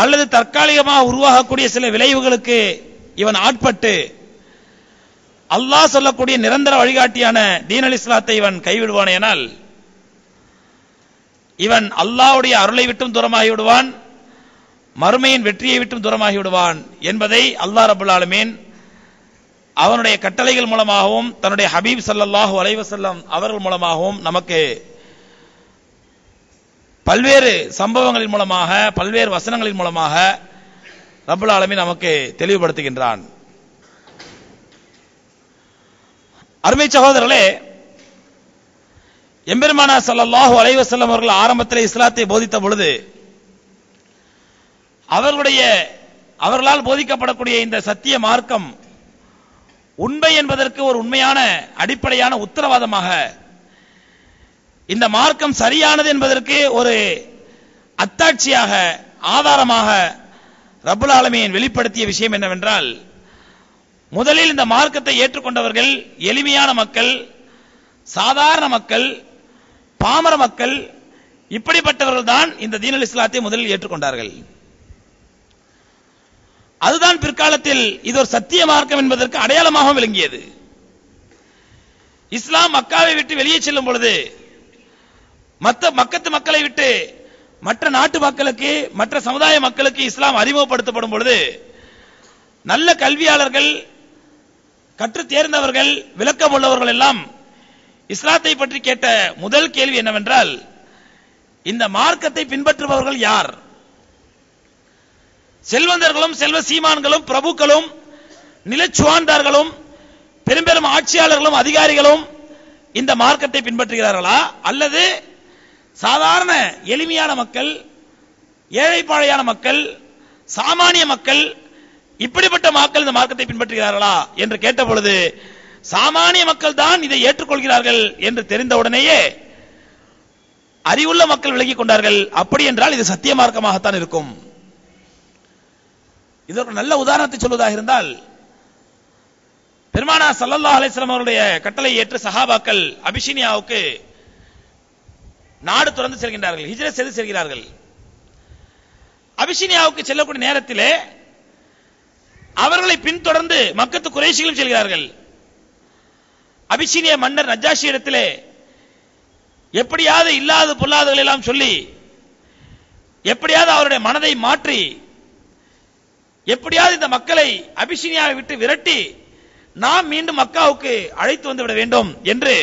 அல்லது தற்காலிகமாக உருவாகக்கூடிய சில விளைவுகளுக்கு இவன் ஆட்பட்டு அல்லாஹ் சொல்லக்கூடிய நிரந்தர வழிகாட்டியான தீன் அல் இஸ்லாத்தை இவன் கைவிடுவானேனால் இவன் அல்லாஹ்வுடைய அருளை விட்டும் தூரமாகி விடுவான், மறுமையின் வெற்றியை விட்டும் தூரமாகி விடுவான் என்பதை அல்லாஹ் ரப்பல் ஆலமீன் அவனுடைய கட்டளைகள் மூலமாகவும் தன்னுடைய ஹபீப் ஸல்லல்லாஹு அலைஹி வஸல்லம் அவர்கள் மூலமாகவும் நமக்கு பல்வேறு சம்பவங்களின் மூலமாக பல்வேறு வசனங்களின் மூலமாக ரப்பல் ஆலமீன் நமக்கு தெளிவுபடுத்துகின்றான். அருமை சகோதரர்களே, எம்பெருமானார் ஸல்லல்லாஹு அலைஹி வஸல்லம் அவர்கள் ஆரம்பத்தில் இஸ்லாத்தை போதித்த பொழுது அவர்களால் போதிக்கப்படக்கூடிய இந்த சத்திய மார்க்கம் உண்மை என்பதற்கு ஒரு உண்மையான அடிப்படையான உத்தரவாதமாக, இந்த மார்க்கம் சரியானது என்பதற்கு ஒரு அத்தாட்சியாக ஆதாரமாக ரப்பல் ஆலமீன் வெளிப்படுத்திய விஷயம் என்னவென்றால், முதலில் இந்த மார்க்கத்தை ஏற்றுக்கொண்டவர்கள் எளிமையான மக்கள், சாதாரண மக்கள், பாமர மக்கள், இப்படிப்பட்டவர்கள் தான் இந்த தீன் அல் இஸ்லாத்தை முதலில் ஏற்றுக்கொண்டார்கள். அதுதான் பிற்காலத்தில் இது ஒரு சத்திய மார்க்கம் என்பதற்கு அடையாளமாக விளங்கியது. இஸ்லாம் மக்காவை விட்டு வெளியே செல்லும் பொழுது மக்கத்து மக்களை விட்டு மற்ற நாட்டு மக்களுக்கு, மற்ற சமுதாய மக்களுக்கு இஸ்லாம் அறிமுகப்படுத்தப்படும் பொழுது நல்ல கல்வியாளர்கள், கற்று தேர்ந்தவர்கள், விளக்கம் உள்ளவர்கள் எல்லாம் இஸ்லாத்தை பற்றி கேட்ட முதல் கேள்வி என்னவென்றால், இந்த மார்க்கத்தை பின்பற்றுபவர்கள் யார்? செல்வந்தர்களும் செல்வ சீமான்களும் பிரபுக்களும் நிலச்சுவான்தார்களும் பெரும்பெரும் ஆட்சியாளர்களும் அதிகாரிகளும் இந்த மார்க்கத்தை பின்பற்றுகிறார்களா, அல்லது சாதாரண எளிமையான மக்கள், ஏழைப்பாழையான மக்கள், சாமானிய மக்கள், இப்படிப்பட்ட மக்கள் இந்த மார்க்கத்தை பின்பற்றுகிறார்களா என்று கேட்ட பொழுது சாமானிய மக்கள் தான் இதை ஏற்றுக்கொள்கிறார்கள் என்று தெரிந்தவுடனேயே அறிவுள்ள மக்கள் விலகிக் கொண்டார்கள். அப்படி என்றால் இது சத்திய மார்க்கமாகத்தான் இருக்கும். இதற்கு நல்ல உதாரணத்தை சொல்வதாக இருந்தால், பெருமானார் ஸல்லல்லாஹு அலைஹி வஸல்லம் அவருடைய கட்டளை ஏற்று சஹாபாக்கள் அபிஷினியாவுக்கு நாடு துறந்து செல்கின்றார்கள், ஹிஜ்ரத் செய்து செல்கிறார்கள். அபிஷினியாவுக்கு செல்லக்கூடிய நேரத்திலே அவர்களை பின்தொடர்ந்து மக்கத்து குறைஷிகளும் செல்கிறார்கள். அபிஷினிய மன்னர் நஜ்ஜாஷி இடத்திலே எப்படியாவது இல்லாத பொல்லாதவர்கள் எல்லாம் சொல்லி, எப்படியாவது அவருடைய மனதை மாற்றி, எப்படியாவது இந்த மக்களை அபிஷினியாவை விட்டு விரட்டி நாம் மீண்டும் மக்காவுக்கு அழைத்து வந்து விட வேண்டும் என்று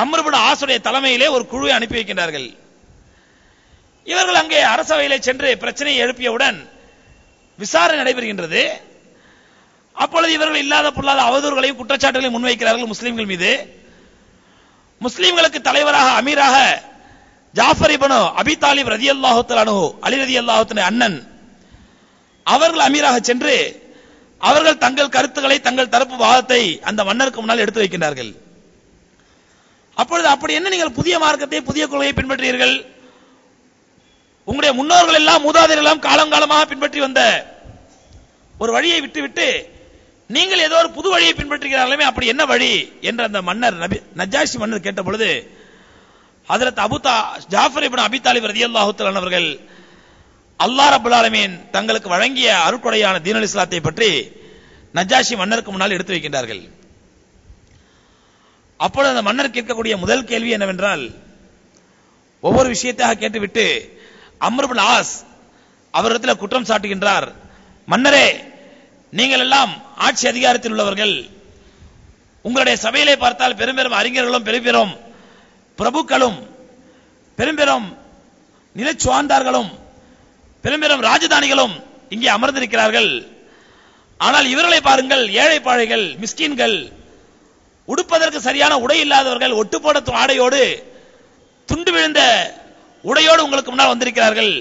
அம்ர் இப்னு ஆஸுடைய தலைமையிலே ஒரு குழுவை அனுப்பி வைக்கின்றார்கள். இவர்கள் அங்கே அரசவையிலே சென்று பிரச்சனையை எழுப்பியவுடன் விசாரணை நடைபெறுகின்றது. அப்பொழுது இவர்கள் இல்லாத பொல்லாத அவதூறுகளையும் குற்றச்சாட்டுகளையும் முன்வைக்கிறார்கள் முஸ்லிம்கள் மீது. முஸ்லிம்களுக்கு தலைவராக அமீராக ஜாஃபர் இப்னு அபி தாலிப் ரலியல்லாஹு தஆலா அன்ஹு, அலி ரலியல்லாஹு தஆலா அண்ணன், அவர்கள் அமீராக சென்று அவர்கள் தங்கள் கருத்துக்களை, தங்கள் தரப்பு வாதத்தை அந்த மன்னருக்கு முன்னால் எடுத்து வைக்கின்றார்கள். அப்பொழுது அப்படி என்ன நீங்கள் புதிய மார்க்கத்தை, புதிய கொள்கையை பின்பற்றீர்கள்? உங்களுடைய முன்னோர்கள் எல்லாம், மூதாதையர்கள் எல்லாம் காலங்காலமாக பின்பற்றி வந்த ஒரு வழியை விட்டுவிட்டு நீங்கள் ஏதோ ஒரு புது வழியை பின்பற்றுகிறார்களே, அப்படி என்ன வழி என்று அந்த மன்னர் நஜ்ஜாஷி மன்னர் கேட்ட பொழுது ஹஜ்ரத் ஜாஃபர் இப்னு அபி தாலிப் ரலியல்லாஹு தஆலா அவர்கள் அல்லாஹ் ரப்பல் ஆலமீன் தங்களுக்கு வழங்கிய அருட்கொடையான தீன் அல் இஸ்லாத்தை பற்றி நஜ்ஜாஷி மன்னருக்கு முன்னால் எடுத்து வைக்கின்றார்கள். அப்பொழுது அந்த மன்னர் கேட்கக்கூடிய முதல் கேள்வி என்னவென்றால், ஒவ்வொரு விஷயத்தாக கேட்டுவிட்டு அம்ர் இப்னு ஆஸ் அவரிடத்தில் குற்றம் சாட்டுகின்றார். மன்னரே, நீங்கள் எல்லாம் ஆட்சி அதிகாரத்தில் உள்ளவர்கள். உங்களுடைய சபையிலே பார்த்தால் பெரும்பெரும் அறிஞர்களும் பெரும்பெரும் பிரபுக்களும் பெரும்பெரும் நிலச்சுவான்தார்களும் பெரும்பெரும் ராஜதானிகளும் இங்கே அமர்ந்திருக்கிறார்கள். ஆனால் இவர்களை பாருங்கள், ஏழை பாழைகள், மிஸ்கின்கள், உடுப்பதற்கு சரியான உடை இல்லாதவர்கள், ஒட்டு போட ஆடையோடு, துண்டு விழுந்த உடையோடு உங்களுக்கு முன்னால் வந்திருக்கிறார்கள்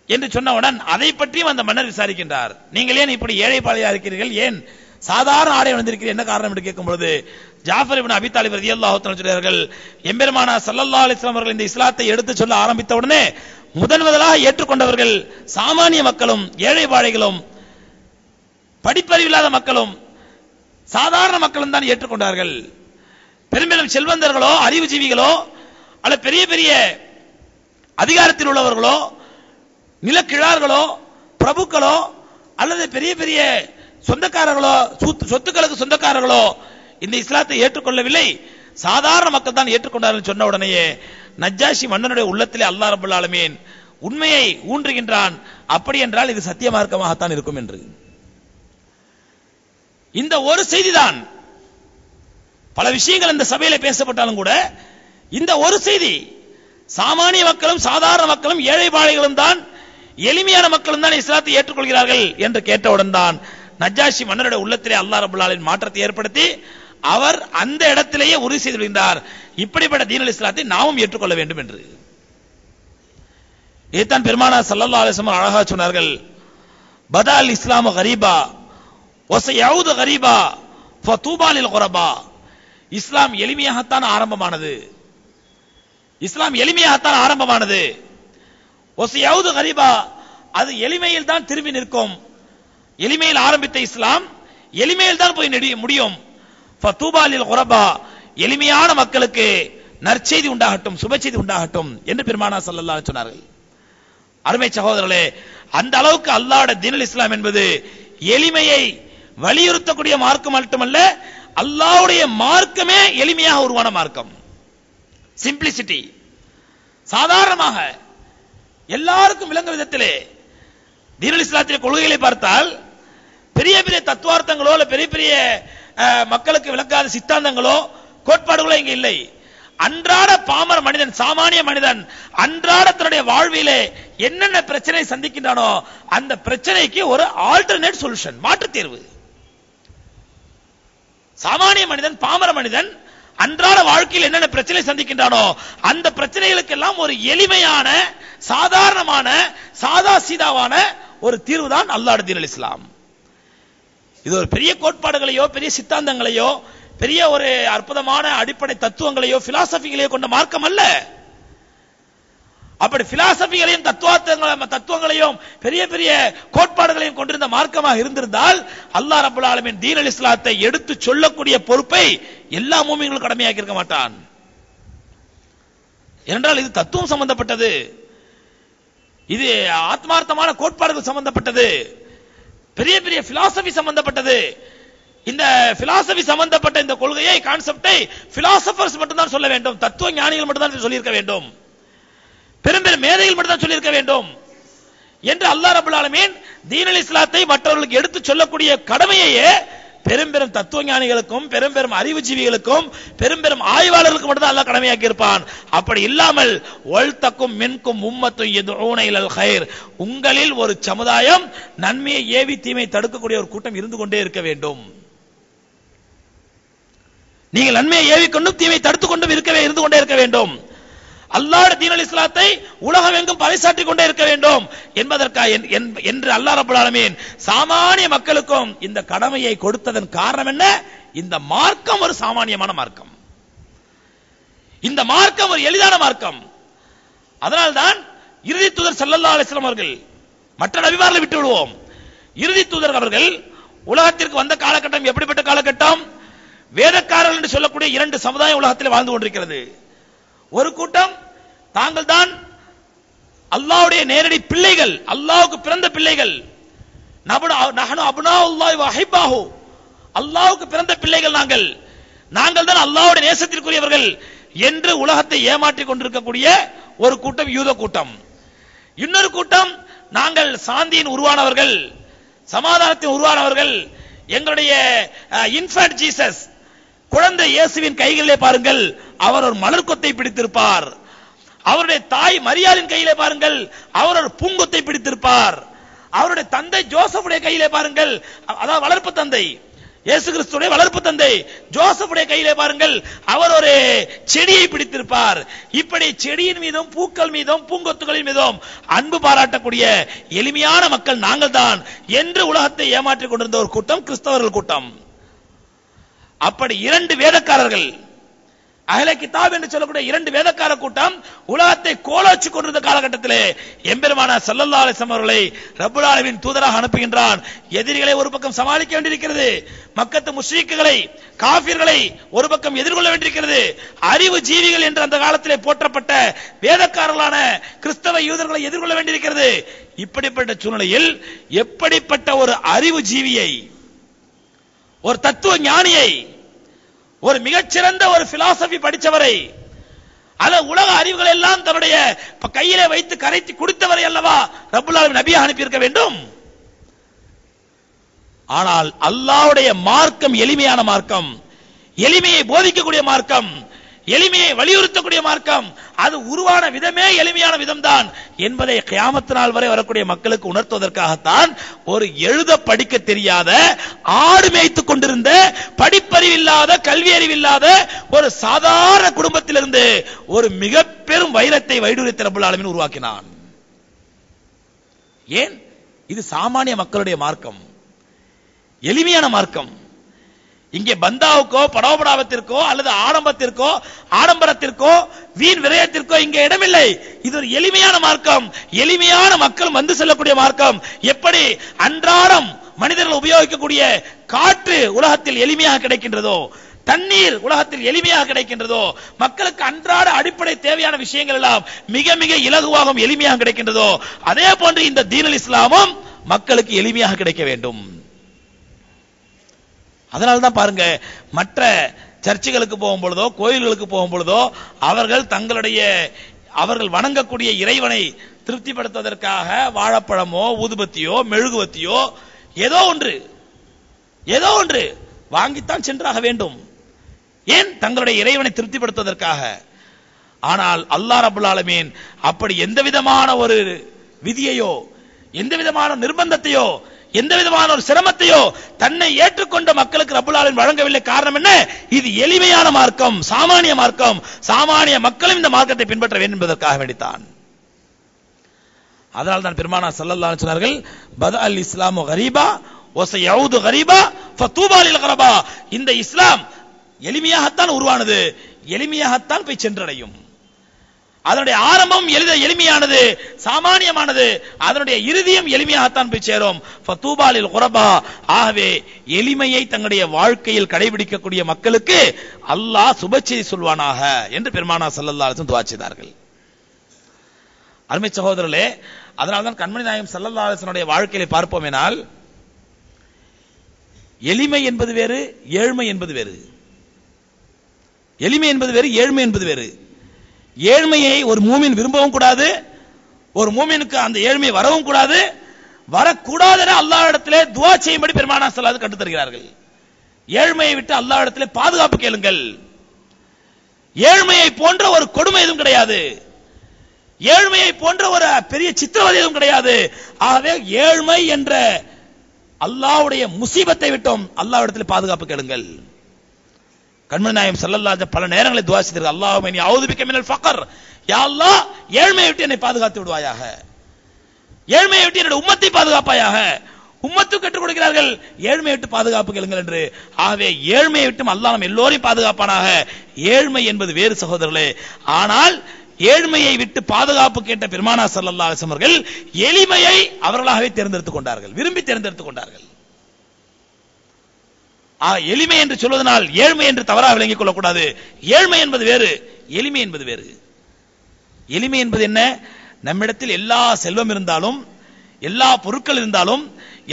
என்று சொன்னவுடன் அதை பற்றியும் அந்த மன்னர் விசாரிக்கின்றார். நீங்கள் ஏன் இப்படி ஏழை பாழையா இருக்கிறீர்கள், ஏன் சாதாரண ஆடை வந்திருக்கிறீர்கள், என்ன காரணம் என்று கேட்கும் பொழுது ஜாஃபர் இப்னு அபி தாலிப் ரலியல்லாஹு தஆலா சொல்கிறார்கள், எம்பெருமானார் ஸல்லல்லாஹு அலைஹி வஸல்லம் அவர்கள் இந்த இஸ்லாத்தை எடுத்து சொல்ல ஆரம்பித்த உடனே முதலாக ஏற்றுக்கொண்டவர்கள் சாமானிய மக்களும், ஏழை பாழைகளும், படிப்பறிவில்லாத மக்களும், சாதாரண மக்களும் தான் ஏற்றுக்கொண்டார்கள். பெரும்பெரும் செல்வந்தர்களோ, அறிவுஜீவிகளோ, அல்ல பெரிய பெரிய அதிகாரத்தில் உள்ளவர்களோ, நிலக்கிழார்களோ பிரபுக்களோ அல்லது பெரிய பெரிய சொந்தக்காரர்களோ சொத்துக்களுக்கு சொந்தக்காரர்களோ இந்த இஸ்லாத்தை ஏற்றுக்கொள்ளவில்லை, சாதாரண மக்கள் தான் ஏற்றுக்கொண்டார்கள் சொன்ன உடனேயே நஜ்ஜாஷி மன்னனுடைய உள்ளத்திலே அல்லாஹ் ரப்பல் ஆலமீன் உண்மையை ஊன்றுகின்றான். அப்படி என்றால் இது சத்திய மார்க்கமாகத்தான் இருக்கும் என்று. இந்த ஒரு செய்திதான், பல விஷயங்கள் இந்த சபையில பேசப்பட்டாலும் கூட இந்த ஒரு செய்தி, சாமானிய மக்களும் சாதாரண மக்களும் ஏழை பாழைகளும் தான், எளிமையான மக்களும் தான் இஸ்லாத்தை ஏற்றுக்கொள்கிறார்கள் என்று கேட்டவுடன் தான் நஜ்ஜாஷி மன்னருடைய உள்ளத்திலே அல்லாஹ் ரப்பல் ஆலமீன் மாற்றத்தை ஏற்படுத்தி அவர் அந்த இடத்திலேயே உறுதி செய்து விடுகின்றார், இப்படிப்பட்ட தீனுல் இஸ்லாத்தை நாமும் ஏற்றுக்கொள்ள வேண்டும் என்று. இதைத்தான் பெருமானார் ஸல்லல்லாஹு அலைஹி வஸல்லம் அழகா சொன்னார்கள், பதால் இஸ்லாமு கரீபா வஸயஊது கரீபா ஃபதூபா லில் குரபா. இஸ்லாம் எளிமையாகத்தான் ஆரம்பமானது, இஸ்லாம் எளிமையாகத்தான் ஆரம்பமானது. வஸயஊது கரீபா, அது எளிமையில் தான் திரும்பி நிற்கும். எளிமையில் ஆரம்பித்த இஸ்லாம் எளிமையில் தான் போய் முடியும். ஃபதூபா லில் குரபா, எளிமையான மக்களுக்கு நற்செய்தி உண்டாகட்டும், சுப செய்தி உண்டாகட்டும் என்று பெருமானார் ஸல்லல்லாஹு அலைஹி சொன்னார்கள். அருமை சகோதரர்களே, அந்த அளவுக்கு அல்லாஹ்வுடைய தீனுல் இஸ்லாம் என்பது எளிமையை வலியுறுத்தக்கூடிய மார்க்கம் மட்டுமல்ல, அல்லாஹ்வுடைய மார்க்கமே எளிமையாக உருவான மார்க்கம். சிம்பிளிசிட்டி, சாதாரணமாக எல்லாருக்கும் விளங்கும் விதத்திலே தீனுல் இஸ்லாத்தின் கொள்கைகளை பார்த்தால் பெரிய பெரிய தத்துவார்த்தங்களோ அல்ல பெரிய பெரிய மக்களுக்கு விளக்காத சித்தாந்தங்களோ கோட்பாடுகளோ இங்க இல்லை. அன்றாட பாமர மனிதன், சாமானிய மனிதன் அன்றாட தன்னுடைய வாழ்விலே என்னென்ன பிரச்சனை சந்திக்கின்றானோ அந்த பிரச்சனைக்கு ஒரு ஆல்டர்னேட் சொல்யூஷன், மாற்று தீர்வு. சாமானிய மனிதன், பாமர மனிதன் அன்றாட வாழ்க்கையில் என்னென்ன பிரச்சனை சந்திக்கின்றானோ அந்த பிரச்சனைகளுக்கு எல்லாம் ஒரு எளிமையான, சாதாரணமான, சாதா சீதாவான ஒரு தீர்வு தான் அல்லாஹ்வுடைய தீனுல் இஸ்லாம். இது ஒரு பெரிய கோட்பாடுகளையோ பெரிய சித்தாந்தங்களையோ பெரிய ஒரு அற்புதமான அடிப்படை தத்துவங்களையோ பிலாசபிகளையோ கொண்ட மார்க்கம் அல்ல. அப்படி பிலாசபிகளையும் தத்துவங்களையும் பெரிய பெரிய கோட்பாடுகளையும் கொண்டிருந்த மார்க்கமாக இருந்திருந்தால் அல்லாஹ் ரப்பல் ஆலமீன் தீனுல் இஸ்லாத்தை எடுத்து சொல்லக்கூடிய பொறுப்பை எல்லா மூமின்களும் கடமையாக்கி இருக்க மாட்டான். ஏனென்றால் இது தத்துவம் சம்பந்தப்பட்டது, இது ஆத்மார்த்தமான கோட்பாடுகள் சம்பந்தப்பட்டது, பெரிய பெரிய பிலாசபி சம்பந்தப்பட்டது. இந்த பிலாசபி சம்பந்தப்பட்ட இந்த கொள்கையை, கான்செப்டை பிலாசபர்ஸ் மட்டும் தான் சொல்ல வேண்டும், தத்துவ ஞானிகள் மட்டும் தான் சொல்லியிருக்க வேண்டும், பெரும் பெரும் மேதைகள் மட்டும் தான் சொல்லியிருக்க வேண்டும் என்று அல்லாஹ் ரப்பல் ஆலமீன் தீனுல் இஸ்லாத்தை மற்றவர்களுக்கு எடுத்து சொல்லக்கூடிய கடமையையே பெரும் பெரும் தத்துவ ஞானிகளுக்கும் பெரும் பெரும் அறிவுஜீவிகளுக்கும் பெரும் பெரும் ஆய்வாளர்களுக்கு மட்டும் தான் அல்லாஹ் கடமையாக்கி இருப்பான். அப்படி இல்லாமல் வல்தக்கும் மின்கும் உம்மத்துன் யதுஊன இலல் கைர், உங்களில் ஒரு சமுதாயம் நன்மையை ஏவி தீமை தடுக்கக்கூடிய ஒரு கூட்டம் இருந்து கொண்டே இருக்க வேண்டும். நீங்கள் நன்மையை ஏவிக்கொண்டும் தீமை தடுத்துக் கொண்டும் இருந்து கொண்டே இருக்க வேண்டும். அல்லாஹ்வுடைய தீனுல் இஸ்லாத்தை உலகம் எங்கும் பறைசாற்றிக் கொண்டே இருக்க வேண்டும் என்பதற்காக என்று அல்லாஹ் ரப்பல் ஆலமீன் சாமானிய மக்களுக்கும் இந்த கடமையை கொடுத்ததன் காரணம் என்ன? இந்த மார்க்கம் ஒரு சாமானியமான மார்க்கம், இந்த மார்க்கம் ஒரு எளிதான மார்க்கம். அதனால்தான் இறுதி தூதர் ஸல்லல்லாஹு அலைஹி வஸல்லம் அவர்கள், மற்ற நபிமார்களை விட்டு விடுவோம், இறுதி தூதர் அவர்கள் உலகத்திற்கு வந்த காலகட்டம் எப்படிப்பட்ட காலகட்டம்? வேதக்காரர்கள் என்று சொல்லக்கூடிய இரண்டு சமுதாயம் உலகத்தில் வாழ்ந்து கொண்டிருக்கிறது. ஒரு கூட்டம் தாங்கள் தான் அல்லாஹ்வுடைய நேரடி பிள்ளைகள், அல்லாஹ்வுக்கு பிறந்த பிள்ளைகள், நஹ்னு அப்னாஉல்லாஹி வ அஹிப்பாஹு, அல்லாஹ்வுக்கு பிறந்த பிள்ளைகள் நாங்கள் தான் அல்லாஹ்வுடைய நேசத்திற்குரியவர்கள் என்று உலகத்தை ஏமாற்றிக் கொண்டிருக்கக்கூடிய ஒரு கூட்டம் யூத கூட்டம். இன்னொரு கூட்டம் நாங்கள் சாந்தியின் உருவானவர்கள், சமாதானத்தின் உருவானவர்கள், எங்களுடைய இன்ஃபன்ட் ஜீசஸ், குழந்தை இயேசுவின் கைகளிலே பாருங்கள், அவர் ஒரு மலர் கொத்தை பிடித்திருப்பார். அவருடைய தாய் மரியாளின் கையிலே பாருங்கள், அவர் ஒரு பூங்கொத்தை பிடித்திருப்பார். அவருடைய தந்தை ஜோசப்புடைய கையிலே பாருங்கள், அதாவது வளர்ப்பு தந்தை, இயேசு கிறிஸ்துடைய வளர்ப்பு தந்தை ஜோசப்புடைய கையிலே பாருங்கள், அவர் ஒரு செடியை பிடித்திருப்பார். இப்படி செடியின் மீதும் பூக்கள் மீதும் பூங்கொத்துகளின் மீதும் அன்பு பாராட்டக்கூடிய எளிமையான மக்கள் நாங்கள் தான் என்று உலகத்தை ஏமாற்றிக் கொண்டிருந்த ஒரு கூட்டம் கிறிஸ்தவர்கள் கூட்டம். அப்படி இரண்டு வேதக்காரர்கள், அஹ்லே கிதாப் என்று சொல்லக்கூடிய இரண்டு வேதக்கார கூட்டம் உலகத்தை கோலோச்சு கொண்டிருந்த காலகட்டத்திலே எம்பெருமானார் ஸல்லல்லாஹு அலைஹி வஸல்லம் அவர்களை ரப்பல் ஆலமீன் தூதராக அனுப்புகின்றான். எதிரிகளை ஒரு பக்கம் சமாளிக்க வேண்டியிருக்கிறது, மக்கத்து முஷ்ரிக்குகளை காஃபிர்களை ஒரு பக்கம் எதிர்கொள்ள வேண்டியிருக்கிறது, அறிவு ஜீவிகள் என்று அந்த காலத்திலே போற்றப்பட்ட வேதக்காரர்களான கிறிஸ்தவ யூதர்களை எதிர்கொள்ள வேண்டியிருக்கிறது. இப்படிப்பட்ட சூழ்நிலையில் எப்படிப்பட்ட ஒரு அறிவு ஜீவியை, ஒரு தத்துவ ஞானியை, ஒரு மிகச்சிறந்த ஒரு பிலாசபி படித்தவரை, அத உலக அறிவுகள் எல்லாம் தன்னுடைய கையிலே வைத்து கரைத்து குடித்தவரை அல்லவா ரப்பல் ஆலமீன் நபியாக அனுப்பியிருக்க வேண்டும். ஆனால் அல்லாஹ்வுடைய மார்க்கம் எளிமையான மார்க்கம், எளிமையை போதிக்கக்கூடிய மார்க்கம், எளிமையை வலியுறுத்தக்கூடிய மார்க்கம். அது உருவான விதமே எளிமையான விதம்தான் என்பதை கியாமத் நாள் வரை வரக்கூடிய மக்களுக்கு உணர்த்துவதற்காகத்தான் ஒரு எழுத படிக்க தெரியாத, ஆடு மேய்த்துக் கொண்டிருந்த, படிப்பறிவில்லாத, கல்வி அறிவில்லாத ஒரு சாதாரண குடும்பத்திலிருந்து ஒரு மிக பெரும் வைரத்தை வைடூரியத்தை ரப்பல் ஆலமீன் உருவாக்கினான். ஏன்? இது சாமானிய மக்களுடைய மார்க்கம், எளிமையான மார்க்கம். இங்கே பந்தாவுக்கோ படோபடாவத்திற்கோ அல்லது ஆடம்பரத்திற்கோ வீண் விரயத்திற்கோ இங்கே இடமில்லை. இது ஒரு எளிமையான மார்க்கம், எளிமையான மக்கள் வந்து செல்லக்கூடிய மார்க்கம். எப்படி அன்றாடம் மனிதர்கள் உபயோகிக்கக்கூடிய காற்று உலகத்தில் எளிமையாக கிடைக்கின்றதோ, தண்ணீர் உலகத்தில் எளிமையாக கிடைக்கின்றதோ, மக்களுக்கு அன்றாட அடிப்படை தேவையான விஷயங்கள் எல்லாம் மிக மிக இலகுவாகவும் எளிமையாக கிடைக்கின்றதோ, அதே போன்று இந்த தீனுல் இஸ்லாமும் மக்களுக்கு எளிமையாக கிடைக்க வேண்டும். அதனால்தான் பாருங்க, மற்ற சர்ச்சுகளுக்கு போகும் பொழுதோ கோயில்களுக்கு போகும் பொழுதோ அவர்கள் வணங்கக்கூடிய இறைவனை திருப்திப்படுத்துவதற்காக வாழைப்பழமோ ஊதுபத்தியோ மெழுகுவத்தியோ ஏதோ ஒன்று வாங்கித்தான் சென்றாக வேண்டும். ஏன்? தங்களுடைய இறைவனை திருப்திப்படுத்துவதற்காக. ஆனால் அல்லாஹ் ரப்பல் ஆலமீன் அப்படி எந்த விதமான ஒரு விதியையோ, எந்த விதமான நிர்பந்தத்தையோ, எந்த விதமான ஒரு சிரமத்தையோ தன்னை ஏற்றுக்கொண்ட மக்களுக்கு ரப்பல் ஆலமீன் வழங்கவில்லை. காரணம் என்ன? இது எளிமையான மார்க்கம், சாமானிய மார்க்கம். சாமானிய மக்களும் இந்த மார்க்கத்தை பின்பற்ற வேண்டும் என்பதற்காக வேண்டித்தான். அதனால் தான் பெருமானார் ஸல்லல்லாஹு அலைஹி சொன்னார்கள், பதஅல் இஸ்லாமு கரீபா வ சயஊது கரீபா ஃபதூபா லில் கரபா. இந்த இஸ்லாம் எளிமையாகத்தான் உருவானது, எளிமையாகத்தான் போய் சென்றடையும். அதனுடைய ஆரம்பம் எளிமையானது, சாமானியமானது, அதனுடைய இறுதியும் எளிமையாகத்தான் போய் சேரும். ஃபதூபா லில் குரபா. ஆகவே எளிமையை தங்களுடைய வாழ்க்கையில் கடைபிடிக்கக்கூடிய மக்களுக்கு அல்லாஹ் சுபச்செய்தி சொல்வானாக என்று பெருமானார் ஸல்லல்லாஹு அலைஹி வஸல்லம் துஆ செய்தார்கள். அருமை சகோதரர்களே, அதனால்தான் கண்மணி நாயகம் ஸல்லல்லாஹு அலைஹி வஸல்லம் வாழ்க்கையை பார்ப்போமேனால், எளிமை என்பது வேறு, ஏழ்மை என்பது வேறு. எளிமை என்பது வேறு, ஏழ்மை என்பது வேறு. ஏழ்மையை ஒரு மூமின் விரும்பவும் கூடாது, ஒரு மூமினுக்கு அந்த ஏழ்மை வரவும் கூடாது. வரக்கூடாது என அல்லாஹ்விடத்திலே துஆ செய்யும்படி பெருமானார் ஸல்லல்லாஹு அலைஹி கற்றுத் தருகிறார்கள். ஏழ்மையை விட்டு அல்லாஹ்விடத்திலே பாதுகாப்பு கேளுங்கள். ஏழ்மையை போன்ற ஒரு கொடுமை எதுவும் கிடையாது, ஏழ்மையை போன்ற ஒரு பெரிய சித்திரவதை எதுவும் கிடையாது. ஆகவே ஏழ்மை என்ற அல்லாஹ்வுடைய முசீபத்தை விட்டோம் அல்லாஹ்விடத்திலே பாதுகாப்பு கேளுங்கள். கண்மணி நாயகம் ஸல்லல்லாஹு அலைஹி பல நேரங்களில் துஆ செய்தார்கள், அல்லாஹும்ம இன்னி அஊது பிக மினல் ஃபக்ர். யா அல்லாஹ், ஏழ்மையை விட்டு என்னை பாதுகாத்து விடுவாயாக, ஏழ்மையை விட்டு என்னுடைய உம்மத்தை பாதுகாப்பாயாக. உம்மத்துக்கு கற்றுக் கொடுக்கிறார்கள் ஏழ்மையை விட்டு பாதுகாப்பு கேளுங்கள் என்று. ஆகவே ஏழ்மையை விட்டு அல்லாஹ் நம்ம எல்லோரையும் பாதுகாப்பானாக. ஏழ்மை என்பது வேறு சகோதரர்களே. ஆனால் ஏழ்மையை விட்டு பாதுகாப்பு கேட்ட பெருமானார் ஸல்லல்லாஹு அலைஹி வஸல்லம் அவர்கள் எளிமையை அவர்களாகவே தேர்ந்தெடுத்துக் கொண்டார்கள், விரும்பி தேர்ந்தெடுத்துக் கொண்டார்கள். எளிமை என்று சொல்வதனால் ஏழ்மை என்று தவறாக விளங்கிக் கொள்ளக்கூடாது. ஏழ்மை என்பது வேறு, எளிமை என்பது வேறு. எளிமை என்பது என்ன? நம்மிடத்தில் எல்லா செல்வம் இருந்தாலும், எல்லா பொருட்கள் இருந்தாலும்,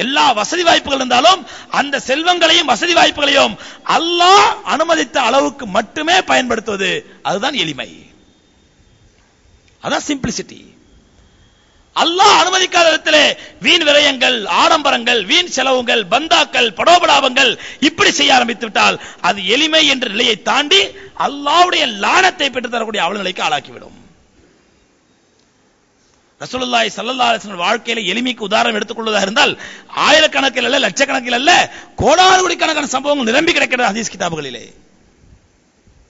எல்லா வசதி வாய்ப்புகள் இருந்தாலும், அந்த செல்வங்களையும் வசதி வாய்ப்புகளையும் அல்லாஹ் அனுமதித்த அளவுக்கு மட்டுமே பயன்படுத்துவது, அதுதான் எளிமை. அதான் சிம்பிளிசிட்டி. அல்லாஹ் அனுமதிக்காத விதத்திலே வீண் விரயங்கள், ஆடம்பரங்கள், வீண் செலவுகள், பந்தாக்கள், படோபடாபங்கள் இப்படி செய்ய ஆரம்பித்து விட்டால் அது எளிமை என்ற நிலையை தாண்டி அல்லாஹ்வுடைய லானத்தை பெற்று தரக்கூடிய அவல நிலைக்கு ஆளாக்கிவிடும். ரசூலுல்லாஹி ஸல்லல்லாஹு அலைஹி வஸல்லம் வாழ்க்கையில எளிமைக்கு உதாரணம் எடுத்துக்கொள்வதாக இருந்தால் ஆயிரக்கணக்கில் அல்ல, லட்சக்கணக்கில் அல்ல, கோடானு கோடிக்கணக்கான சம்பவங்கள் நிரம்பி கிடக்கிறது ஹதீஸ் கிதாபுகளிலே.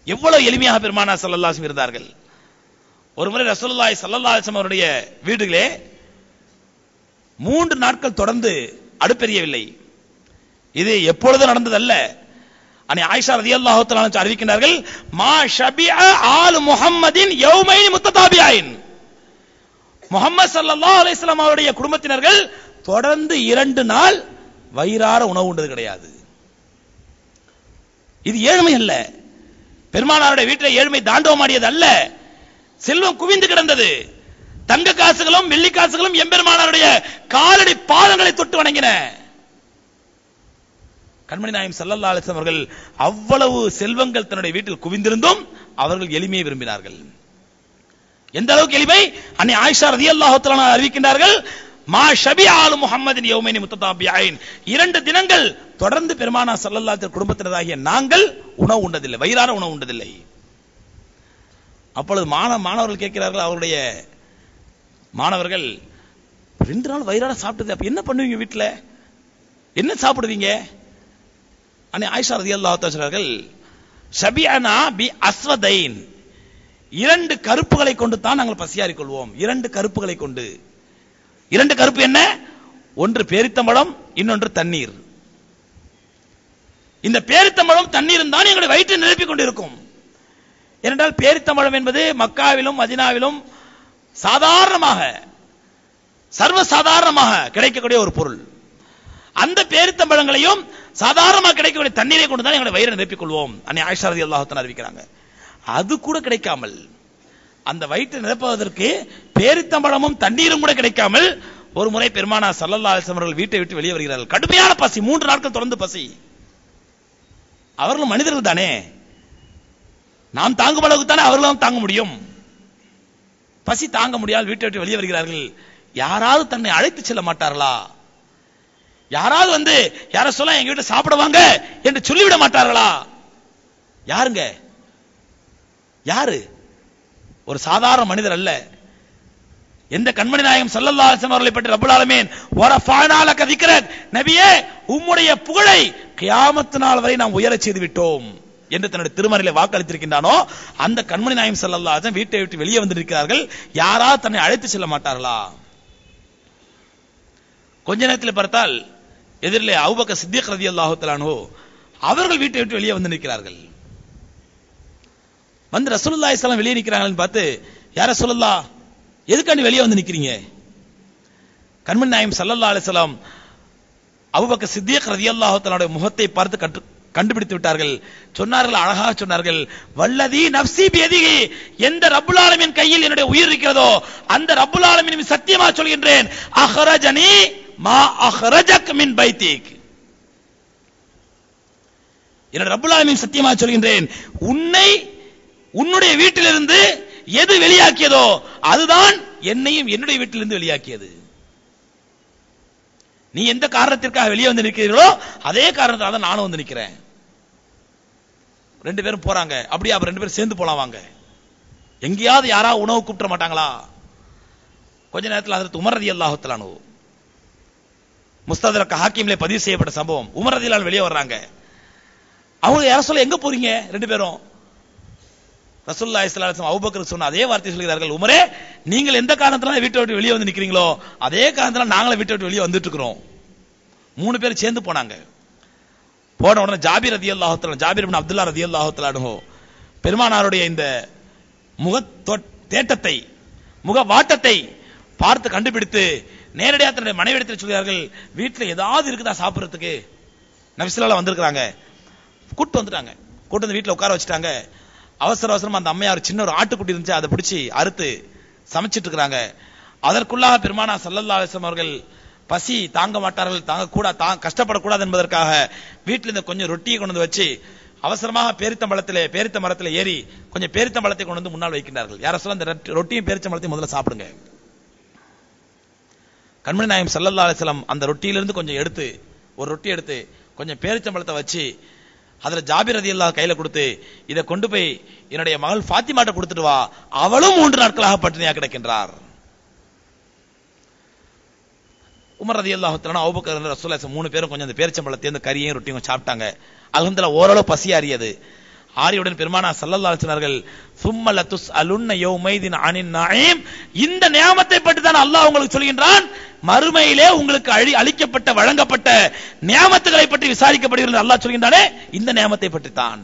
எவ்வளவு எளிமையாக பெருமானார் ஸல்லல்லாஹு அலைஹி வஸல்லம் இருந்தார்கள். ஒருமுறை ரசூலுல்லாஹி ஸல்லல்லாஹு அலைஹி வஸல்லம் அவருடைய வீட்டிலே 3 நாட்கள் தொடர்ந்து அடுப்பெரியவில்லை. இது எப்பொழுது நடந்ததல்ல. அன்னை ஆயிஷா ரலியல்லாஹு தஆலா அன்ஹா அறிவிக்கின்றார்கள், மா ஷபிஅ ஆல் முஹம்மதின் யௌமைன் முத்ததாபியின். முஹம்மது ஸல்லல்லாஹு அலைஹி வஸல்லம் அவருடைய குடும்பத்தினர்கள் தொடர்ந்து 2 நாள் வயிறார உணவு உண்டது கிடையாது. இது ஏழ்மை அல்ல, பெருமானாருடைய வீட்டில் ஏழ்மை தாண்டவமாடியது அல்ல, செல்வம் குவிந்து கிடந்தது. தங்க காசுகளும் வெள்ளி காசுகளும் எம்பெருமானாருடைய காலடி பாதங்களை தொட்டு வணங்கின. கண்மணி நாயகம் ஸல்லல்லாஹு அலைஹி வஸல்லம் அவர்கள் அவ்வளவு செல்வங்கள் தன்னுடைய வீட்டில் குவிந்திருந்தும் அவர்கள் எளிமையை விரும்பினார்கள். எந்த அளவுக்கு எளிமை? அன்னை ஆயிஷா ரலியல்லாஹு தஆலா அறிவிக்கின்றார்கள், மா ஷபிஅ ஆலு முஹம்மதின் யௌமைன் முத்ததாபியின். 2 தினங்கள் தொடர்ந்து பெருமானா ஸல்லல்லாஹு அலைஹி வஸல்லம் குடும்பத்தினராகிய நாங்கள் உணவு உண்டதில்லை, வயிறார உணவு உண்டதில்லை. அப்பொழுது மாணவர்கள் கேட்கிறார்கள், அவருடைய மாணவர்கள் 2 நாள் வயிறார சாப்பிட்டது, அப்ப என்ன பண்ணுவீங்க வீட்டுல, என்ன சாப்பிடுவீங்க? அன்னை ஆயிஷா ரலியல்லாஹு தஆலா சொல்றார்கள், ஷபிஅனா பி அஸ்வதைன். 2 கருப்புகளை கொண்டு தான் நாங்கள் பசியாறிக் கொள்வோம். 2 கருப்புகளை கொண்டு. 2 கருப்பு என்ன? ஒன்று பேரித்தம்பழம், இன்னொன்று தண்ணீர். இந்த பேரித்தம்பழம் தண்ணீரும் தான் எங்களுடைய வயிற்றை நிரப்பிக் கொண்டிருக்கும். ஏனென்றால் பேரித்தம்பழம் என்பது மக்காவிலும் மதீனாவிலும் சாதாரணமாக, சர்வசாதாரணமாக கிடைக்கக்கூடிய ஒரு பொருள். அந்த பேரித்தம்பழங்களையும் சாதாரணமாக கிடைக்கக்கூடிய தண்ணீரை கொண்டு தான் எங்களுடைய வயிறை நிரப்பிக் கொள்வோம். அன்னை ஆயிஷா ரலியல்லாஹு தஆலா அறிவிக்கிறாங்க. அது கூட கிடைக்காமல், அந்த வயிற்றை நிரப்புவதற்கு பேரித்தம்பழமும் தண்ணீரும் கூட கிடைக்காமல் ஒரு முறை பெருமானா ஸல்லல்லாஹு அலைஹி வஸல்லம் அவர்கள் வீட்டை விட்டு வெளியே வருகிறார்கள். கடுமையான பசி, 3 நாட்கள் தொடர்ந்து பசி. அவர்களும் மனிதர்கள் தானே, நாம் தாங்கும் அளவுக்கு தானே அவர்களும் தாங்க முடியும். பசி தாங்க முடியாமல் வீட்டை விட்டு வெளியே வருகிறார்கள். யாராவது தன்னை அழைத்து செல்ல மாட்டார்களா? யாராவது வந்து யார சொல்ல எங்க வீட்டை சாப்பிடுவாங்க என்று சொல்லிவிட மாட்டார்களா? யாருங்க? யாரு? ஒரு சாதாரண மனிதர் அல்ல. எந்த கண்மணி நாயகம் ஸல்லல்லாஹு அலைஹி வஸல்லம் அவர்களை பற்றி ரப்பல் ஆலமீன் வரஃபஅனா லக திக்ரக், நபியே உம்முடைய புகழை கியாமத் நாள் வரை நாம் உயரச் செய்து விட்டோம் என்று தன்னுடைய திருமறையிலே வாக்களித்திருக்கின்றானோ அந்த கண்மணி நாயகம் ஸல்லல்லாஹு அலைஹி வஸல்லம் வீட்டை விட்டு வெளியே வந்திருக்கிறார்கள். யாராவது தன்னை அழைத்து செல்ல மாட்டார்களா? கொஞ்ச நேரத்தில் பார்த்தால் எதிரிலே அபூபக்கர் சித்திக் ரலியல்லாஹு தஆலா அன்ஹு அவர்கள் வீட்டை விட்டு வெளியே வந்து நிற்கிறார்கள். வந்து ரசூலுல்லாஹி ஸல்லல்லாஹு அலைஹி வஸல்லம் வெளியே நிற்கிறாங்கன்னு பார்த்து, யா ரசூலுல்லாஹ் எதுக்காண்டி வெளியே வந்து நிக்கிறீங்க? கண்மணி நாயகம் ஸல்லல்லாஹு அலைஹி வஸல்லம் அபூபக்கர் சித்திக் ரலியல்லாஹு தஆலாவுடைய முகத்தை பார்த்து கண்டுபிடித்து விட்டார்கள். சொன்னார்கள், அழகாக சொன்னார்கள், வல்லதி நஃப்ஸி பியதிஹி, எந்த ரப்புல் ஆலமீன் கையில் என்னுடைய உயிர் இருக்கிறதோ அந்த ரப்புல் ஆலமீன் சத்தியமாக சொல்கின்றேன், அஹ்ரஜனி மா அஹ்ரஜக் மின் பைத்திக், என்னுடைய ரப்புல் ஆலமீன் சத்தியமாக சொல்கின்றேன், உன்னுடைய வீட்டிலிருந்து எது வெளியாக்கியதோ அதுதான் என்னையும் என்னுடைய வீட்டிலிருந்து வெளியாக்கியது. நீ எந்த காரணத்திற்காக வெளியே வந்து நிற்கிறீர்களோ அதே காரணத்தால தான் நானும் வந்து நிற்கிறேன். 2 பேரும் போறாங்க. அப்படியே அப்ப 2 பேரும் சேர்ந்து போலாம் வாங்க. எங்கேயாவது யாராவது உணவு கூப்பிட மாட்டாங்களா? கொஞ்ச நேரத்தில் ஹஜ்ரத் உமர் ரலியல்லாஹு தஆலா அன்ஹு, முஸ்தத்ரக் ஹாக்கிம்ல பதிவு செய்யப்பட்ட சம்பவம். உமர் ரலியல்லாஹு அன்ஹு வெளியே வர்றாங்க. அவங்க யார சொல்ல, எங்க போறீங்க 2 பேரும்? ரசூலுல்லாஹி ஸல்லல்லாஹு அலைஹி வஸல்லம் அபூபக்கர் சொன்ன அதே வார்த்தை சொல்கிறார்கள், உமரே நீங்கள் எந்த காரணத்தினால வீட்டை விட்டு வெளியே வந்து நிக்கிறீங்களோ அதே காரணத்தினால நாங்களும் வீட்டை விட்டு வெளியே வந்துட்டு இருக்கிறோம். 3 பேர் சேர்ந்து போனாங்க. போன உடனே ஜாபிர் ரலியல்லாஹு தஆலா, ஜாபிர் இப்னு அப்துல்லாஹ் ரலியல்லாஹு தஆலா அன்ஹு பெருமானாருடைய இந்த முக தேட்டத்தை, முக வாட்டத்தை பார்த்து கண்டுபிடித்து நேரடியாக தன்னுடைய மனைவியிடத்தில் சொல்கிறார்கள், வீட்டில் ஏதாவது இருக்குதா சாப்பிடுறதுக்கு? நபி ஸல்லல்லாஹு அலைஹி வந்திருக்காங்க, கூட்டு வந்துட்டாங்க. கூட்டு வந்து வீட்டில் உட்கார வச்சுட்டாங்க. அவசர அவசரமா அந்த அம்மையார் சின்ன ஒரு ஆட்டுக்குட்டி இருந்துச்சு, அதை பிடிச்சி அறுத்து சமைச்சிட்டு இருக்கிறாங்க. அதற்குள்ளாக பெருமானா ஸல்லல்லாஹு அலைஹி வஸல்லம் அவர்கள் பசி தாங்க மாட்டார்கள், கஷ்டப்படக்கூடாது என்பதற்காக வீட்டில் இந்த கொஞ்சம் ரொட்டியை கொண்டு வந்து வச்சு அவசரமாக பேரித்த மரத்தில் ஏறி கொஞ்சம் பேரித்த மரத்தை கொண்டு வந்து முன்னால் வைக்கின்றார்கள். யார சொல்ல, இந்த ரொட்டியும் பேரித்த மரத்தையும் முதல்ல சாப்பிடுங்க. கண்மணி நாயகம் ஸல்லல்லாஹு அலைஹி வஸல்லம் அந்த ரொட்டியிலிருந்து கொஞ்சம் எடுத்து, ஒரு ரொட்டி எடுத்து கொஞ்சம் பேரித்த மரத்தை வச்சு அதுல ஜாபிர் ரலியல்லாஹு கையில கொடுத்து, இதை கொண்டு போய் என்னுடைய மகள் ஃபாத்திமாட்ட கொடுத்துட்டு வா, அவளும் 3 நாட்களாக பட்டினியாக கிடக்கின்றார். உமர் ரலியல்லாஹு தஆலா அபூபக்கர் ரசூலுல்லாஹி 3 பேரும் கொஞ்சம் அந்த பேரிச்சம்பழத்தை அந்த கறியையும் ரொட்டியும் சாப்பிட்டாங்க. அல்ஹம்துலில்லாஹ் ஓரளவு பசி அறியது. ஆரியுடன் பெருமானா ஸல்லல்லாஹு அலைஹி சொன்னார்கள், சும்ம லதுஸ்அலுன்ன யௌமைதின் அனின் நஈம். இந்த நியாமத்தை பற்றி தான் அல்லாஹ் உங்களுக்கு சொல்கின்றான். மறுமையிலே உங்களுக்கு அளிக்கப்பட்ட வழங்கப்பட்ட நியாமத்துகளை பற்றி விசாரிக்கப்படுகிறது அல்லாஹ் சொல்கின்றானே, இந்த நியாமத்தை பற்றி தான்.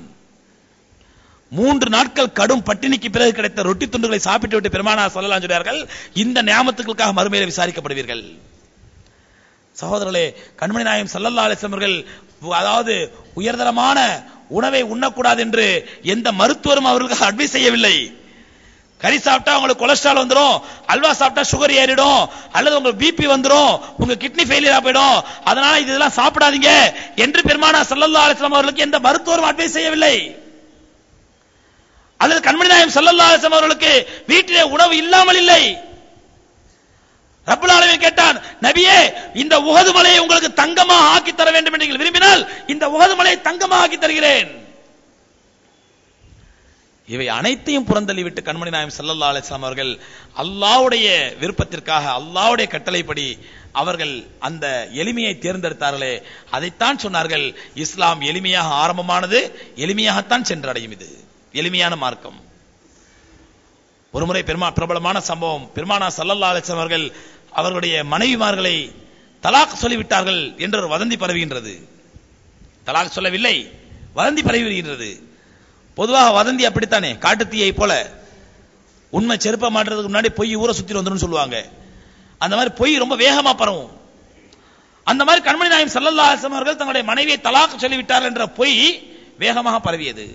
3 நாட்கள் கடும் பட்டினிக்கு பிறகு கிடைத்த ரொட்டி துண்டுகளை சாப்பிட்டு விட்டு பெருமானா ஸல்லல்லாஹு அலைஹி சொன்னார்கள், இந்த நியாமத்துகளுக்காக மறுமையிலே விசாரிக்கப்படுவீர்கள். சகோதரர்களே, கண்மணி நாயகம் ஸல்லல்லாஹு அலைஹி வஸல்லம் அவர்கள் அதாவது உயர்தரமான உணவை உண்ணக்கூடாது என்று எந்த மருத்துவரும் அவர்களுக்கு அட்வைஸ் செய்யவில்லை. கறி சாப்பிட்டா உங்களுக்கு கொலஸ்ட்ரால் வந்துடும், அல்வா சாப்பிட்டா சுகர் ஏறிடும், அல்லது உங்களுக்கு பிபி வந்துடும், உங்க கிட்னி ஃபெயிலியர் போயிடும், அதனால இதெல்லாம் சாப்பிடாதீங்க என்று பெருமானா ஸல்லல்லாஹு அலைஹி வஸல்லம் அவர்களுக்கு எந்த மருத்துவரும் அட்வைஸ் செய்யவில்லை. அல்லது கண்மணி நாயகம் ஸல்லல்லாஹு அலைஹி வஸல்லம் அவர்களுக்கு வீட்டிலே உணவு இல்லாமல் இல்லை. ரப்பல் ஆலமீன் கேட்டான், நபியே இந்த உஹது மலையை உங்களுக்கு தங்கமாக ஆக்கி தர வேண்டும் என்று நீங்கள் விரும்பினால் இந்த உஹது மலையை தங்கமாக ஆக்கி தருகிறேன். இவை அனைத்தையும் புறந்தள்ளிவிட்டு கண்மணி நாயகம் ஸல்லல்லாஹு அலைஹி வஸல்லம் அவர்கள் அல்லாஹ்வுடைய விருப்பத்திற்காக அல்லாஹ்வுடைய கட்டளைப்படி அவர்கள் அந்த எளிமையை தேர்ந்தெடுத்தார்களே, அதைத்தான் சொன்னார்கள், இஸ்லாம் எளிமையாக ஆரம்பமானது, எளிமையாகத்தான் சென்றடையும். இது எளிமையான மார்க்கம். ஒருமுறை பிரபலமான சம்பவம், பெருமானா ஸல்லல்லாஹு அலைஹி வஸல்லம் அவர்கள் அவர்களுடைய மனைவிமார்களை தலாக் சொல்லிவிட்டார்கள் என்ற ஒரு வதந்தி பரவுகின்றது. தலாக் சொல்லவில்லை, வதந்தி பரவி வருகின்றது. பொதுவாக வதந்தி அப்படித்தானே, காட்டுத்தீயை போல. உண்மை செருப்ப மாட்டுறதுக்கு முன்னாடி பொய் ஊரை சுத்தி வந்துடும் சொல்லுவாங்க. அந்த மாதிரி பொய் ரொம்ப வேகமா பரவும். அந்த மாதிரி கண்மணி நாயகம் ஸல்லல்லாஹு அலைஹி வஸல்லம் அவர்கள் தங்களுடைய மனைவியை தலாக் சொல்லிவிட்டார்கள் என்ற பொய் வேகமாக பரவியது.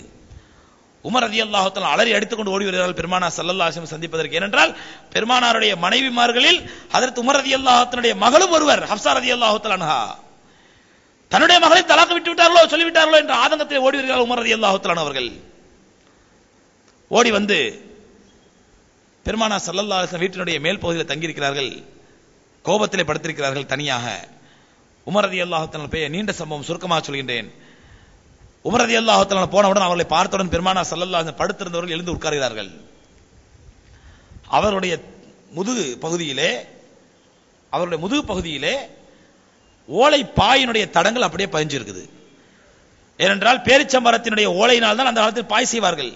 உமர் ரலியல்லாஹு தஆலா அலறி அடித்துக்கொண்டு ஓடி வருகிறார்கள் பெருமானா ஸல்லல்லாஹு அலைஹி வஸல்லம் சந்திப்பதற்கு. ஏனென்றால் பெருமானாருடைய மனைவிமார்களில் ஹஜ்ரத் உமர் ரலியல்லாஹு தஆலாவுடைய மகளும் ஒருவர், ஹப்ஸா ரலியல்லாஹு தஆலா அன்ஹா. தன்னுடைய மகளை தலாக் விட்டு விட்டார்களோ சொல்லிவிட்டார்களோ என்ற ஆதங்கத்தில் ஓடி வருகிறார்கள் உமர் ரலியல்லாஹு தஆலா அவர்கள். ஓடி வந்து பெருமானா ஸல்லல்லாஹு அலைஹி வஸல்லம் வீட்டினுடைய மேல் பகுதியில் தங்கியிருக்கிறார்கள். கோபத்திலே படுத்திருக்கிறார்கள் தனியாக. உமர் ரலியல்லாஹு தஆலா போய் நீண்ட சம்பவம் சுருக்கமாக சொல்கின்றேன். உமர் ரலியல்லாஹு தஆலா போனவுடன் அவர்களை பார்த்தவுடன் பெருமானா ஸல்லல்லாஹு அலைஹி வஸல்லம் படுத்திருந்தவர்கள் எழுந்து உட்கார்கிறார்கள். அவருடைய முதுகு பகுதியிலே ஓலை பாயினுடைய தடங்கள் அப்படியே பதிஞ்சிருக்குது. ஏனென்றால் பேரிச்சம்பரத்தினுடைய ஓலையினால் தான் அந்த காலத்தில் பாய் செய்வார்கள்.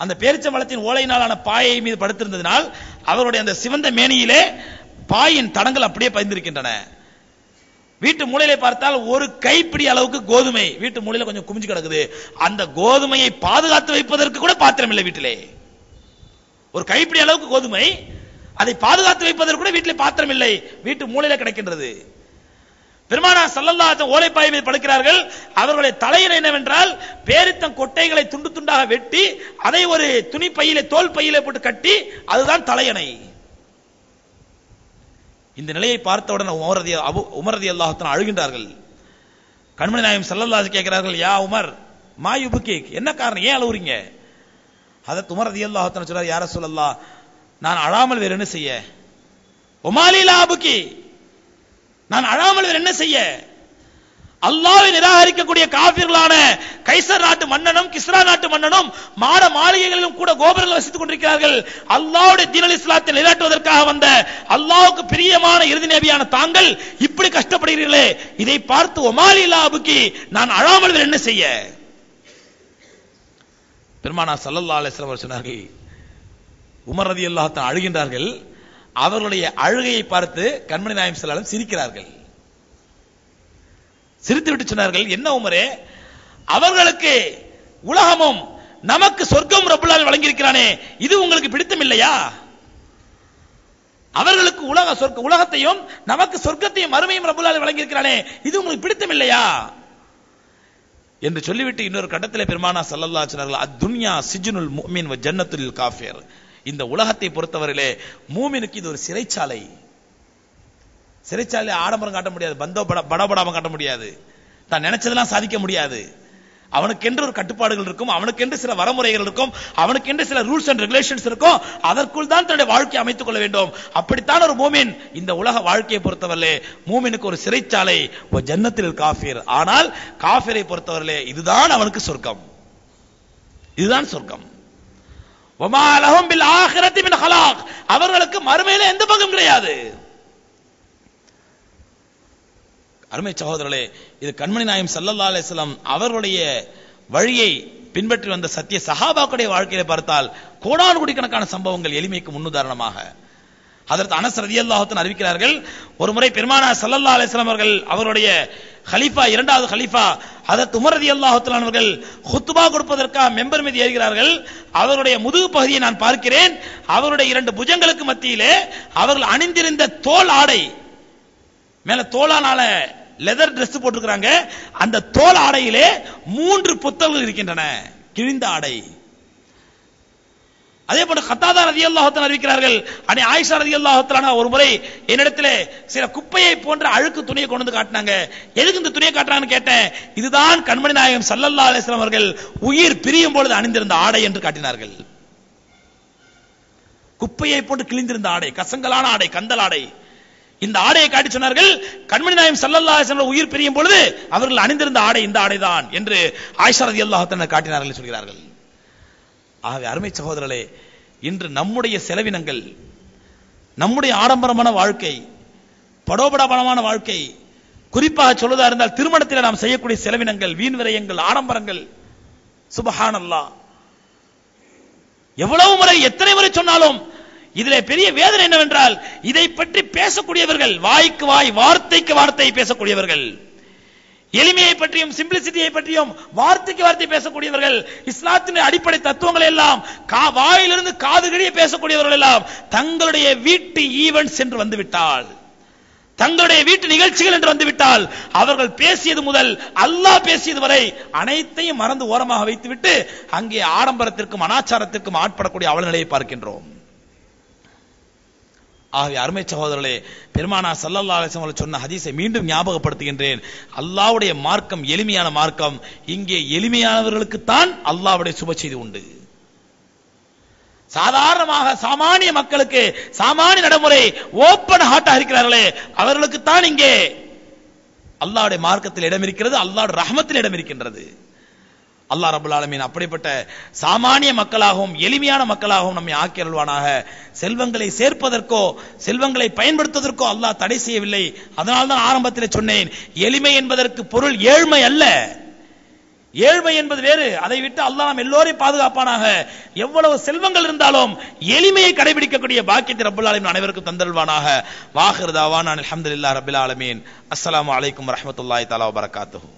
அந்த பேரிச்சம்பரத்தின் ஓலையினாலான பாயை மீது படுத்திருந்ததினால் அவருடைய அந்த சிவந்த மேனியிலே பாயின் தடங்கள் அப்படியே பதிந்திருக்கின்றன. வீட்டு மூலையிலே பார்த்தால் ஒரு கைப்பிடி அளவுக்கு கோதுமை வீட்டு மூலையில கொஞ்சம் குமிஞ்சு கிடக்குது. அந்த கோதுமையை பாதுகாத்து வைப்பதற்கு கூட பாத்திரம் இல்லை வீட்டிலே. ஒரு கைப்பிடி அளவுக்கு கோதுமை, அதை பாதுகாத்து வைப்பதற்கு கூட வீட்டிலே பாத்திரம் இல்லை, வீட்டு மூலையில கிடைக்கின்றது. பெருமானா ஸல்லல்லாஹு அலைஹி வஸல்லம் ஓலைப்பாய் மீது படுக்கிறார்கள். அவர்களுடைய தலையில் என்னவென்றால் பேரித்தம் கொட்டைகளை துண்டு துண்டாக வெட்டி அதை ஒரு துணி பையிலே தோல் பையிலே போட்டு கட்டி அதுதான் தலையணை. இந்த நிலையை பார்த்தவுடன் உமர் ரலியல்லாஹு தஆலா அழுகின்றார்கள். கண்மணி நாயகம் ஸல்லல்லாஹு அலைஹி கேட்கிறார்கள், யா உமர் மா யுபுகி, என்ன காரணம், ஏன் அழுவுறீங்க? ஹஜ்ரத் உமர் ரலியல்லாஹு தஆலா சொல்றார், யா ரசூலல்லாஹ் நான் அழாமல் வேற என்ன செய்ய? உமாலி லா அபுகி, நான் அழாமல் வேற என்ன செய்ய? அல்லாஹ்வை நிராகரிக்கக்கூடிய காஃபிர்களான கைசர் நாட்டு மன்னனும் கிஸ்ரா நாட்டு மன்னனும் மாட மாளிகைகளிலும் கூட கோபுரங்கள் வசித்துக் கொண்டிருக்கிறார்கள். அல்லாஹ்வுடைய தீனுல் இஸ்லாத்தை நிலைநாட்டுவதற்காக வந்த அல்லாஹ்வுக்கு பிரியமான இறுதி நபியான தாங்கள் இப்படி கஷ்டப்படுகிறீர்களே, இதை பார்த்து ஒமாலி லா அபுகி, நான் அழாமல் வேற என்ன செய்ய? பெருமானா ஸல்லல்லாஹு அலைஹி வஸல்லம் சொன்னார்கள், உமர் ரலியல்லாஹு தஆலா அழுகின்றார்கள். அவர்களுடைய அழுகையை பார்த்து கண்மணி நாயகம் ஸல்லல்லாஹு அலைஹி வஸல்லம் சிரிக்கிறார்கள். சிரித்துவிட்டு சொன்னார்கள், என்ன உமரே, அவர்களுக்கு உலகமும் நமக்கு சொர்க்கம் ரப்புல் ஆலமீன் வழங்கியிருக்கிறானே, இது உங்களுக்கு பிடித்தம் இல்லையா? அவர்களுக்கு உலகத்தையும் நமக்கு சொர்க்கத்தையும் மறுமையும் ரப்புல் ஆலமீன் வழங்கியிருக்கிறானே, இது உங்களுக்கு பிடித்தம் இல்லையா என்று சொல்லிவிட்டு இன்னொரு கட்டத்திலே பெருமானா ஸல்லல்லாஹு அலைஹி வஸல்லம் அத்-துன்யா சிஜ்னுல் முஃமின் வ ஜன்னத்துல் காஃபிர், இந்த உலகத்தை பொறுத்தவரையிலே மூமினுக்கு இது ஒரு சிறைச்சாலை. சிறைச்சாலை ஆடம்பரம் காட்ட முடியாது, படபடாம காட்ட முடியாது, தான் நினைச்சதெல்லாம் சாதிக்க முடியாது. அவனுக்கென்று ஒரு கட்டுப்பாடுகள் இருக்கும், அவனுக்கென்று சில வரமுறைகள் இருக்கும், அவனுக்கென்று சில ரூல்ஸ் அண்ட் ரெகுலேஷன்ஸ் இருக்கும். அதற்குள் தான் தன்னுடைய வாழ்க்கையை அமைத்துக் கொள்ள வேண்டும். அப்படித்தான் ஒரு மூமின் இந்த உலக வாழ்க்கையை பொறுத்தவரையிலே மூமினுக்கு ஒரு சிறைச்சாலை ஜன்னத்தில் காஃபிர். ஆனால் காஃபிரை பொறுத்தவரையிலே இதுதான் அவனுக்கு சொர்க்கம், இதுதான் சொர்க்கம். வமா லஹும் பில் ஆখিরাতি மின் ஹலாக், அவர்களுக்கு மறுமையிலே எந்த பங்கும் கிடையாது. அருமை சகோதரர்களே, இது கண்மணி நாயகம் ஸல்லல்லாஹு அலைஹி வஸல்லம் அவர்களுடைய வழியை பின்பற்றி வந்த சத்திய சஹாபாக்களுடைய வாழ்க்கையில பார்த்தால் கோடானு கோடிக்கணக்கான சம்பவங்கள் எளிமைக்கு முன்னுதாரணமாக. ஹஜ்ரத் அனஸ் ரலியல்லாஹு அன்ஹு அறிவிக்கிறார்கள், ஒரு முறை பெருமானார் ஸல்லல்லாஹு அலைஹி வஸல்லம் அவர்கள் அவருடைய கலீஃபா, இரண்டாவது கலீஃபா ஹஜ்ரத் உமர் ரலியல்லாஹு தஆலா அவர்கள் குத்பா கொடுப்பதற்காக மெம்பர் மீது ஏறுகிறார்கள். அவருடைய முதுகு பகுதியை நான் பார்க்கிறேன். அவருடைய இரண்டு புஜங்களுக்கு மத்தியிலே அவர்கள் அணிந்திருந்த தோல் ஆடை, மேல தோலானால லெதர் Dress போட்டிருக்கிறாங்க. அந்த தோல் ஆடையிலே 3 புத்தகங்கள் இருக்கின்றன, கிழிந்த ஆடை. அதே போல கத்தாதா ரலியல்லாஹு தஆலா அறிவிக்கிறார்கள், அன்னை ஆயிஷா ரலியல்லாஹு தஆலா ஒரு முறை என்னிடத்திலே சில குப்பையை போன்ற அழுக்கு துணியை கொண்டு வந்து காட்டினாங்க. எதுக்கு இந்த துணியை காட்டுறாங்கன்னு கேட்டேன். இதுதான் கண்மணி நாயகம் ஸல்லல்லாஹு அலைஹி வஸல்லம் அவர்கள் உயிர் பிரியும் பொழுது அணிந்திருந்த ஆடை என்று காட்டினார்கள். குப்பையை போன்று கிழிந்திருந்த ஆடை, கசங்கலான ஆடை, கந்தல் ஆடை. இந்த ஆடையை காட்டி சொன்னார்கள், கண்மணி நாயகம் ஸல்லல்லாஹு அலைஹி வஸல்லம் உயிர் பிரியும் பொழுது அவர்கள் அணிந்திருந்த ஆடை இந்த ஆடைதான் என்று ஆயிஷா ரலியல்லாஹு தஆலா காட்டினார்கள் சொல்கிறார்கள். ஆகவே அருமை சகோதரர்களே, இன்று நம்முடைய செலவினங்கள், நம்முடைய ஆடம்பரமான வாழ்க்கை, படோபடமான வாழ்க்கை, குறிப்பாக சொல்வதா இருந்தால் திருமணத்தில் நாம் செய்யக்கூடிய செலவினங்கள், வீண் விரயங்கள், ஆடம்பரங்கள், சுப்ஹானல்லாஹ். எவ்வளவு முறை எத்தனை முறை சொன்னாலும் இதிலே பெரிய வேதனை என்னவென்றால், இதை பற்றி பேசக்கூடியவர்கள் வாய்க்கு வாய், வார்த்தைக்கு வார்த்தை பேசக்கூடியவர்கள், எளிமையை பற்றியும் சிம்பிளிசிட்டியை பற்றியும் வார்த்தைக்கு வார்த்தை பேசக்கூடியவர்கள், இஸ்லாத்தின் அடிப்படை தத்துவங்களை எல்லாம் வாயிலிருந்து காது கிழிய பேசக்கூடியவர்கள் எல்லாம் தங்களுடைய வீட்டு ஈவென்ட்ஸ் என்று வந்துவிட்டால், தங்களுடைய வீட்டு நிகழ்ச்சிகள் என்று வந்துவிட்டால், அவர்கள் பேசியது முதல் அல்லாஹ் பேசியது வரை அனைத்தையும் மறந்து ஓரமாக வைத்துவிட்டு அங்கே ஆடம்பரத்திற்கும் அனாச்சாரத்திற்கும் ஆட்படக்கூடிய அவல நிலையை பார்க்கின்றோம். ஆகவே அருமை சகோதரர்களே, பெருமானார் ஸல்லல்லாஹு அலைஹி வஸல்லம் சொன்ன ஹதீஸை மீண்டும் ஞாபகப்படுத்துகின்றேன். அல்லாஹ்வுடைய மார்க்கம் எளிமையான மார்க்கம். இங்கே எளிமையானவர்களுக்கு தான் அல்லாஹ்வுடைய சுப செய்தி உண்டு. சாதாரணமாக சாமானிய மக்களுக்கு சாமானிய நடைமுறை ஓபன் ஹார்ட்டா இருக்கிறார்களே, அவர்களுக்கு தான் இங்கே அல்லாஹ்வுடைய மார்க்கத்தில் இடம் இருக்கிறது, அல்லாஹ்வுடைய ரஹ்மத்தில் இடம் இருக்கின்றது. அல்லாஹ் ரப்பல் ஆலமீன் அப்படிப்பட்ட சாமானிய மக்களாகவும் எளிமையான மக்களாகவும் நம்மை ஆக்கி அருள்வானாக. செல்வங்களை சேர்ப்பதற்கோ செல்வங்களை பயன்படுத்துவதற்கோ அல்லாஹ் தடை செய்யவில்லை. அதனால்தான் ஆரம்பத்தில் சொன்னேன், எளிமை என்பதற்கு பொருள் ஏழ்மை அல்ல. ஏழ்மை என்பது வேறு. அதை விட்டு அல்லாஹ் நாம் எல்லோரையும் பாதுகாப்பானாக. எவ்வளவு செல்வங்கள் இருந்தாலும் எளிமையை கடைபிடிக்கக்கூடிய பாக்கியத்தை ரப்பல் ஆலமீன் அனைவருக்கும் தந்தருள்வானாக. வாஹிர் தாவானா அல்ஹம்துலில்லாஹி ரப்பில் ஆலமீன். அஸ்ஸலாமு அலைக்கும் வரஹ்மத்துல்லாஹி தஆலா வபரகாத்துஹு.